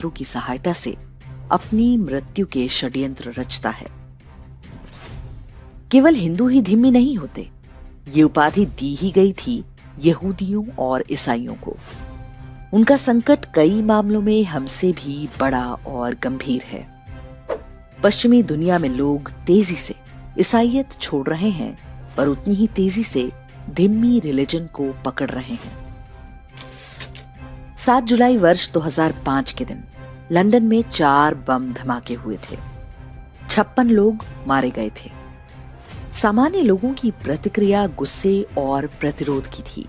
शत्रु की सहायता से अपनी मृत्यु के षड्यंत्र रचता है। केवल हिंदू ही धिम्मी नहीं होते, ये उपाधि दी ही गई थी यहूदियों और ईसाइयों को। उनका संकट कई मामलों में हमसे भी बड़ा और गंभीर है। पश्चिमी दुनिया में लोग तेजी से ईसाइयत छोड़ रहे हैं, पर उतनी ही तेजी से धिम्मी रिलीजन को पकड़ रहे हैं। 7 जुलाई वर्ष 2005 के दिन लंदन में 4 बम धमाके हुए थे। 56 लोग मारे गए थे। सामान्य लोगों की प्रतिक्रिया गुस्से और प्रतिरोध की थी,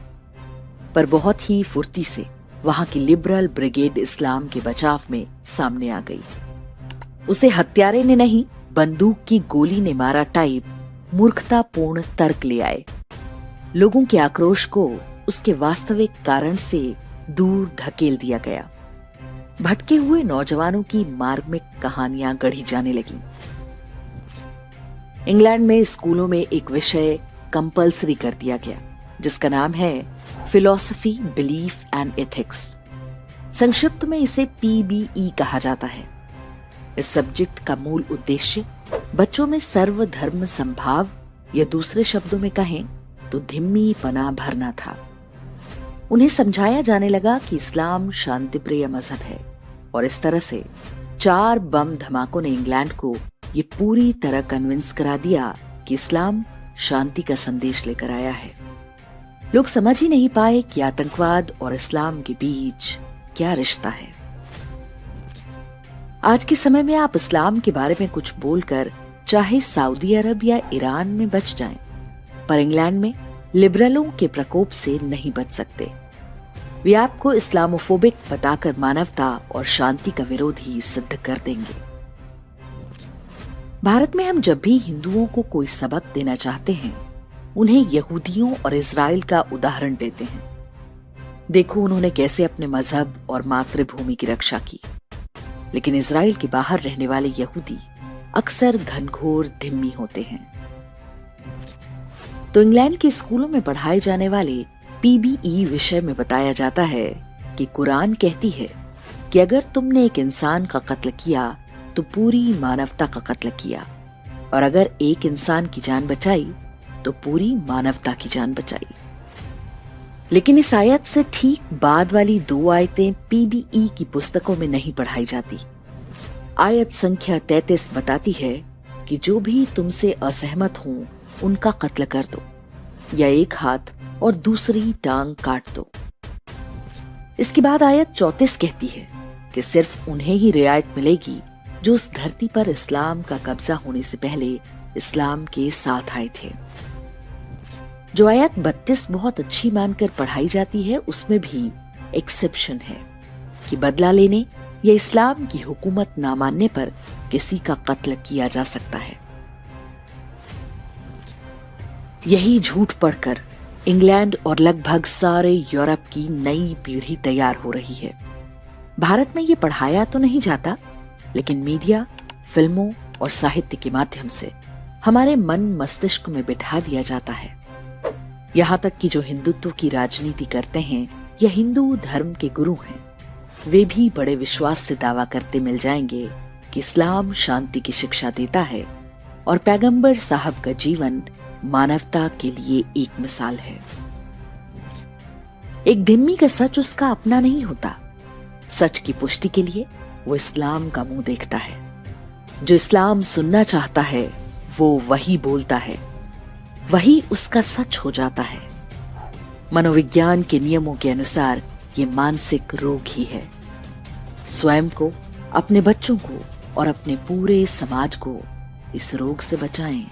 पर बहुत ही फुर्ती से वहां की लिबरल ब्रिगेड इस्लाम के बचाव में सामने आ गई। उसे हत्यारे ने नहीं, बंदूक की गोली ने मारा टाइप मूर्खतापूर्ण तर्क ले आए। लोगों के आक्रोश को उसके वास्तविक कारण से दूर धकेल दिया गया। भटके हुए नौजवानों की मार्मिक कहानियां गढ़ी जाने लगी। इंग्लैंड में स्कूलों में एक विषय कंपल्सरी कर दिया गया, जिसका नाम है फिलॉसफी, बिलीफ एंड एथिक्स। संक्षिप्त में इसे PBE कहा जाता है। इस सब्जेक्ट का मूल उद्देश्य बच्चों में सर्वधर्म संभाव, या दूसरे शब्दों में कहें तो धिम्मी पना भरना था। उन्हें समझाया जाने लगा कि इस्लाम शांतिप्रिय मजहब है, और इस तरह से 4 बम धमाकों ने इंग्लैंड को ये पूरी तरह कन्विंस करा दिया कि इस्लाम शांति का संदेश लेकर आया है। लोग समझ ही नहीं पाए कि आतंकवाद और इस्लाम के बीच क्या रिश्ता है। आज के समय में आप इस्लाम के बारे में कुछ बोलकर चाहे सऊदी अरब या ईरान में बच जाएं, पर इंग्लैंड में लिबरलों के प्रकोप से नहीं बच सकते। वे आपको इस्लामोफोबिक बताकर मानवता और शांति का विरोध ही सिद्ध कर देंगे। भारत में हम जब भी हिंदुओं को कोई सबक देना चाहते हैं, उन्हें यहूदियों और इजराइल का उदाहरण देते हैं। देखो उन्होंने कैसे अपने मजहब और मातृभूमि की रक्षा की। लेकिन इजराइल के बाहर रहने वाले यहूदी अक्सर घनघोर धिम्मी होते हैं। तो इंग्लैंड के स्कूलों में पढ़ाए जाने वाले PBE विषय में बताया जाता है कि कुरान कहती है कि अगर तुमने एक इंसान का कत्ल किया तो पूरी मानवता का कत्ल किया, और अगर एक इंसान की जान बचाई तो पूरी मानवता की जान बचाई। लेकिन इस आयत से ठीक बाद वाली 2 आयतें PBE की पुस्तकों में नहीं पढ़ाई जाती। आयत संख्या 33 बताती है कि जो भी तुमसे असहमत हों उनका कत्ल कर दो, या एक हाथ और दूसरी टांग काट दो। इसके बाद आयत 34 कहती है कि सिर्फ उन्हें ही रियायत मिलेगी जो उस धरती पर इस्लाम का कब्जा होने से पहले इस्लाम के साथ आए थे। जो आयत 32 बहुत अच्छी मानकर पढ़ाई जाती है, उसमें भी एक्सेप्शन है कि बदला लेने या इस्लाम की हुकूमत ना मानने पर किसी का कत्ल किया जा सकता है। यही झूठ पढ़कर इंग्लैंड और लगभग सारे यूरोप की नई पीढ़ी तैयार हो रही है। भारत में ये पढ़ाया तो नहीं जाता, लेकिन मीडिया, फिल्मों और साहित्य के माध्यम से हमारे मन मस्तिष्क में बिठा दिया जाता है। यहाँ तक कि जो हिंदुत्व की राजनीति करते हैं या हिंदू धर्म के गुरु हैं, वे भी बड़े विश्वास से दावा करते मिल जाएंगे कि इस्लाम शांति की शिक्षा देता है और पैगंबर साहब का जीवन मानवता के लिए एक मिसाल है। एक धिम्मी का सच उसका अपना नहीं होता। सच की पुष्टि के लिए वो इस्लाम का मुंह देखता है। जो इस्लाम सुनना चाहता है वो वही बोलता है, वही उसका सच हो जाता है। मनोविज्ञान के नियमों के अनुसार ये मानसिक रोग ही है। स्वयं को, अपने बच्चों को और अपने पूरे समाज को इस रोग से बचाएं।